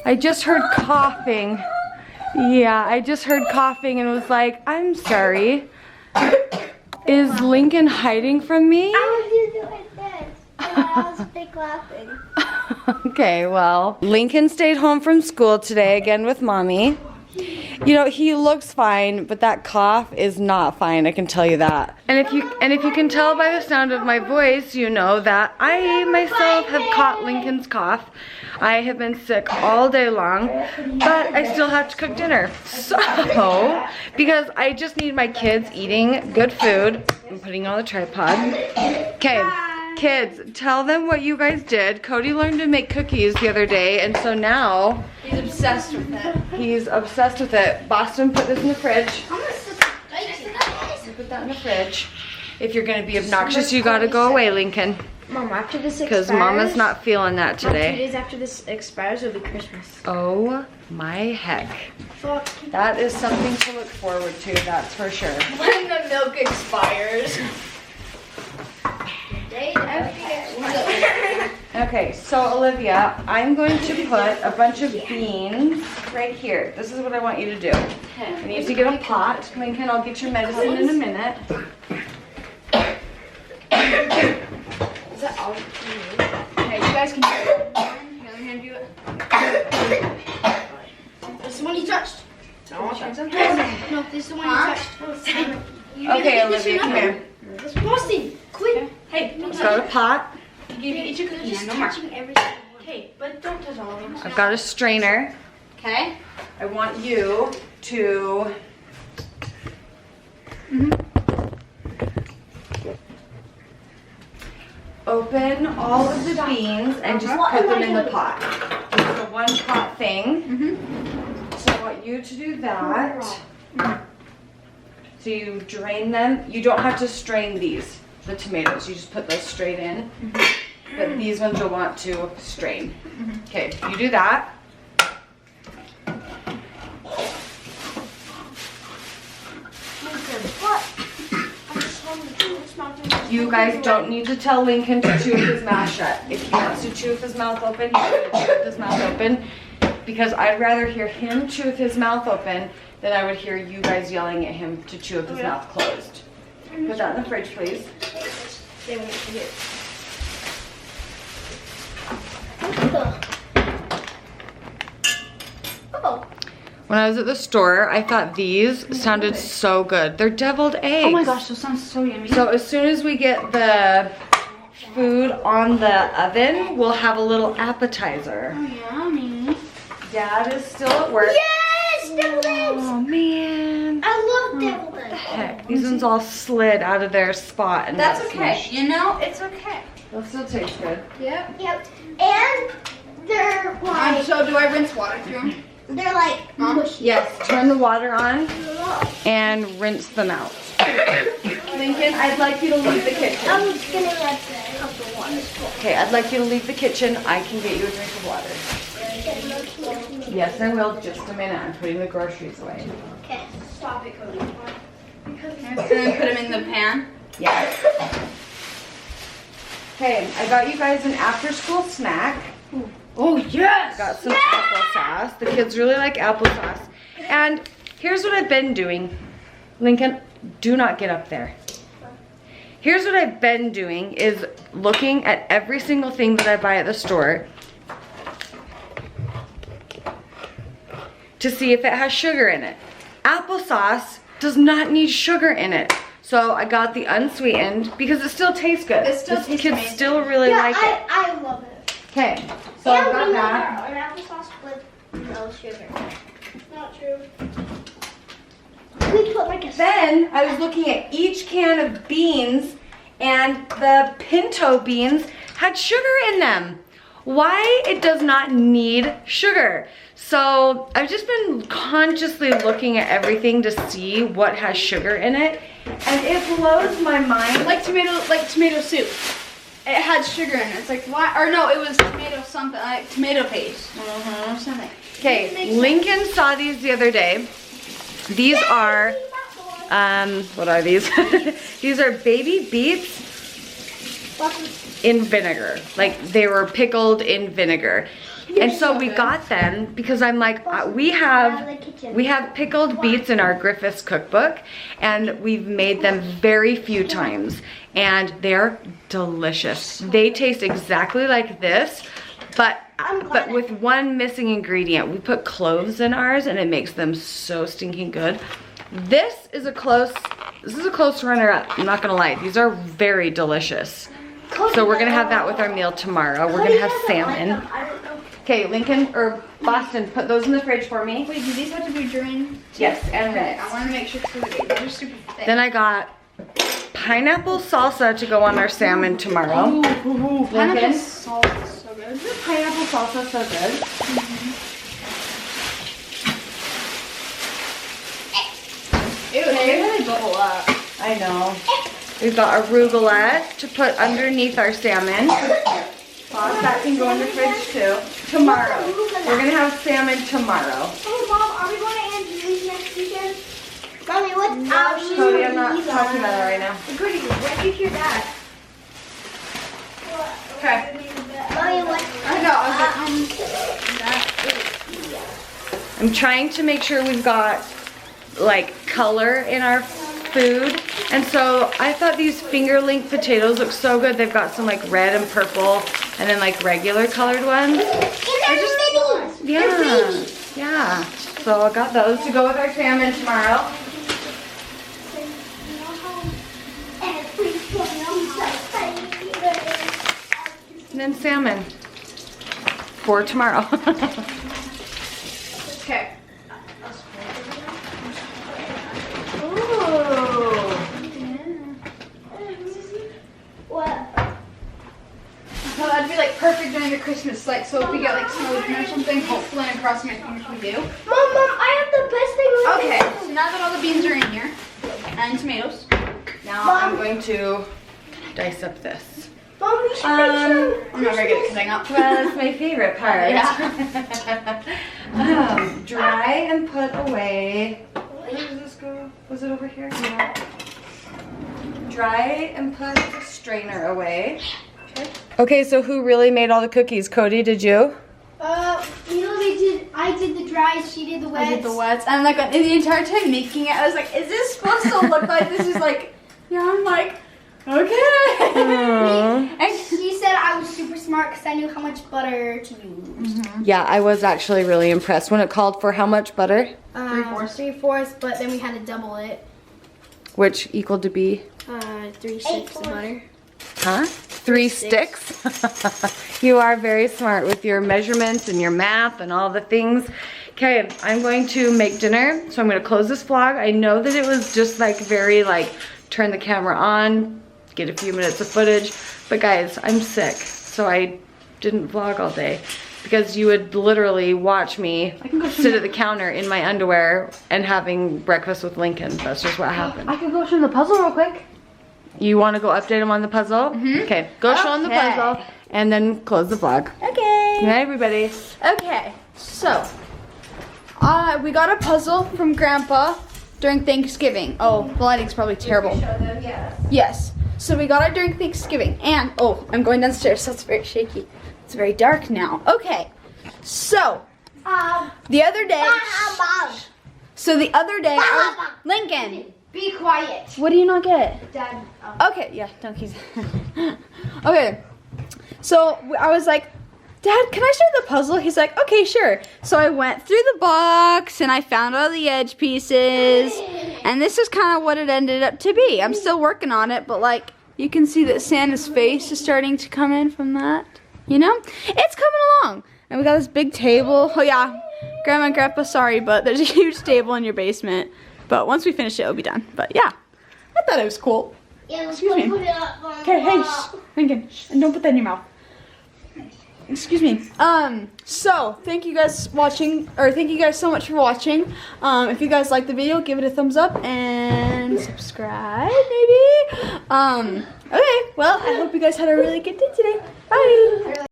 I just heard coughing. Yeah, I just heard coughing and was like, I'm sorry. Is Lincoln hiding from me? I was doing this. And I was big laughing. Okay, well, Lincoln stayed home from school today again with mommy. You know, he looks fine, but that cough is not fine, I can tell you that. And if you can tell by the sound of my voice, you know that I myself have caught Lincoln's cough. I have been sick all day long, but I still have to cook dinner. So, because I just need my kids eating good food. I'm putting it on the tripod. Okay. Kids, tell them what you guys did. Cody learned to make cookies the other day, and so now He's obsessed with it. he's obsessed with it. Boston, put this in the fridge. I'm gonna sit guys. Put that in the fridge. If you're gonna be obnoxious, you gotta go away, Lincoln. Mom, after this Because Mama's not feeling that 2 today. days after this expires, it'll be Christmas. Oh my heck. Fuck. That is something to look forward to, that's for sure. When the milk expires. Okay, so Olivia, I'm going to put a bunch of beans right here. This is what I want you to do. I need to get a pot. Lincoln, I'll get your medicine in a minute. Is that all you need? Okay, you guys can do it. You other hand do it. This is the one you touched. No, I'll touch them. No, this is the one you touched. Okay, Olivia, come here. Boston, quick. Hey, don't Got a pot. eat your cookies. Just No more. touching everything. Okay, but don't touch all of them. I've got a strainer. Okay. I want you to open all of the beans and just put them in the pot. This is a one pot thing. So I want you to do that. So you drain them. You don't have to strain these, the tomatoes. You just put those straight in. But these ones you'll want to strain. Okay, you do that. You guys don't need to tell Lincoln to chew with his mouth shut. If he wants to chew with his mouth open, he's going to chew with his mouth open. Because I'd rather hear him chew with his mouth open than I would hear you guys yelling at him to chew with his mouth closed. Put that in the fridge, please. They won't forget. Oh. When I was at the store, I thought these sounded so good. They're deviled eggs. Oh my gosh, those sound so yummy. So as soon as we get the food on the oven, we'll have a little appetizer. Yummy. Dad is still at work. Yes, deviled eggs. Oh man. I love deviled eggs. Heck, these ones all slid out of their spot and That's got okay. smushed. You know, it's okay. They'll still taste good. Yep. Yep. And they're like So do I rinse water through them? they're like mushy. Yes, turn the water on and rinse them out. Lincoln, I'd like you to leave the kitchen. I'm just gonna let the cup of water go. Okay, I'd like you to leave the kitchen. I can get you a drink of water. Yes, I will. Just a minute. I'm putting the groceries away. Okay. Stop it, Cody. And then put them in the pan. Yes. Okay, I got you guys an after-school snack. Oh, yes! Got some applesauce. The kids really like applesauce. And here's what I've been doing. Lincoln, do not get up there. Here's what I've been doing is looking at every single thing that I buy at the store to see if it has sugar in it. Applesauce does not need sugar in it. So I got the unsweetened because it still tastes good. It still The tastes kids amazing. still really like it. I love it. Okay, so I got we that. love our applesauce with no sugar. Not true. We put like a Then I was looking at each can of beans and the pinto beans had sugar in them. Why it does not need sugar. So I've just been consciously looking at everything to see what has sugar in it. And it blows my mind. Like tomato soup. It had sugar in it. It's like, why? Or no, it was tomato something, like tomato paste. Or something. Okay, Lincoln saw these the other day. These are, what are these? These are baby beets in vinegar. Like they were pickled in vinegar. And so we got them because I'm like, we have pickled beets in our Griffiths cookbook, and we've made them very few times, and they're delicious. They taste exactly like this, but with one missing ingredient. We put cloves in ours, and it makes them so stinking good. This is a close runner-up. I'm not gonna lie. These are very delicious. So we're gonna have that with our meal tomorrow. We're gonna have salmon. Okay, Lincoln or Boston, put those in the fridge for me. Wait, do these have to be drained? Yes, and Okay, rinsed. I want to make sure because they're super thick. Then I got pineapple salsa to go on our salmon tomorrow. Pineapple Lincoln? salt is so good. Pineapple salsa, so good. Ew, they really bubble up. I know. We've got arugula to put underneath our salmon. That can go in the fridge too. Tomorrow. We're gonna have salmon tomorrorow. Hey, Mom, are we going to Aunt Julie's next weekend? Mommy, what? Cody, I'm not talking about that right now. Goody, when did you hear that? Okay. Mommy, what? I know, I was I'm trying to make sure we've got like color in our food, and so I thought these fingerling potatoes look so good. They've got some like red and purple and then like regular colored ones. Yeah. So I got those to go with our salmon tomorrow. And then salmon for tomorrow. okay. So that'd be like perfect during the Christmas, like so if we get like snowden or something, hopefully I'm crossing my fingers we do. Mom, I have the best thing. Okay, so now that all the beans are in here, and tomatoes, Now I'm going to dice up this. Mom, we should make sure. I'm not very good at cutting up. Well, that's my favorite part. Yeah. Dry and put away. Where does this go? Was it over here? No. Dry and put the strainer away. Okay, so who really made all the cookies? Cody, did you? I did the dries, she did the wets. I did the wets, and like the entire time making it, I was like, is this supposed to look like this? Is like, yeah, I'm like, okay. And she said I was super smart because I knew how much butter to use. Yeah, I was actually really impressed when it called for how much butter? 3/4. 3/4, but then we had to double it. Which equaled to be? 3 sticks of butter. Huh? 3 sticks? You are very smart with your measurements and your math and all the things. Okay, I'm going to make dinner, so I'm going to close this vlog. I know that it was just like very like turn the camera on, get a few minutes of footage, but guys, I'm sick, so I didn't vlog all day because you would literally watch me sit at the counter in my underwear and having breakfast with Lincoln. That's just what happened. I could go show him the puzzle real quick. You want to go update him on the puzzle? Okay, go show him the puzzle and then close the vlog. Okay. Good night, everybody. Okay, so we got a puzzle from Grandpa during Thanksgiving. Oh, the lighting's probably terrible. Show them, yes. Yes. So we got it during Thanksgiving, and oh, I'm going downstairs, so it's very shaky. It's very dark now. Okay, so the other day. So the other day, Lincoln. Be quiet. What do you not get? Dad. Okay, yeah, donkeys. Okay, so I was like, Dad, can I start the puzzle? He's like, okay, sure. So I went through the box and I found all the edge pieces, and this is kind of what it ended up to be. I'm still working on it, but like, you can see that Santa's face is starting to come in from that. You know? It's coming along. And we got this big table. Oh yeah, Grandma and Grandpa, sorry, but there's a huge table in your basement. But once we finish it, it'll be done. But yeah, I thought it was cool. Yeah, let's Excuse go me. put it up on Okay, the hey, wall. Lincoln, and don't put that in your mouth. Excuse me. So thank you guys thank you guys so much for watching. If you guys like the video, give it a thumbs up and subscribe, maybe. Okay, well, I hope you guys had a really good day today. Bye.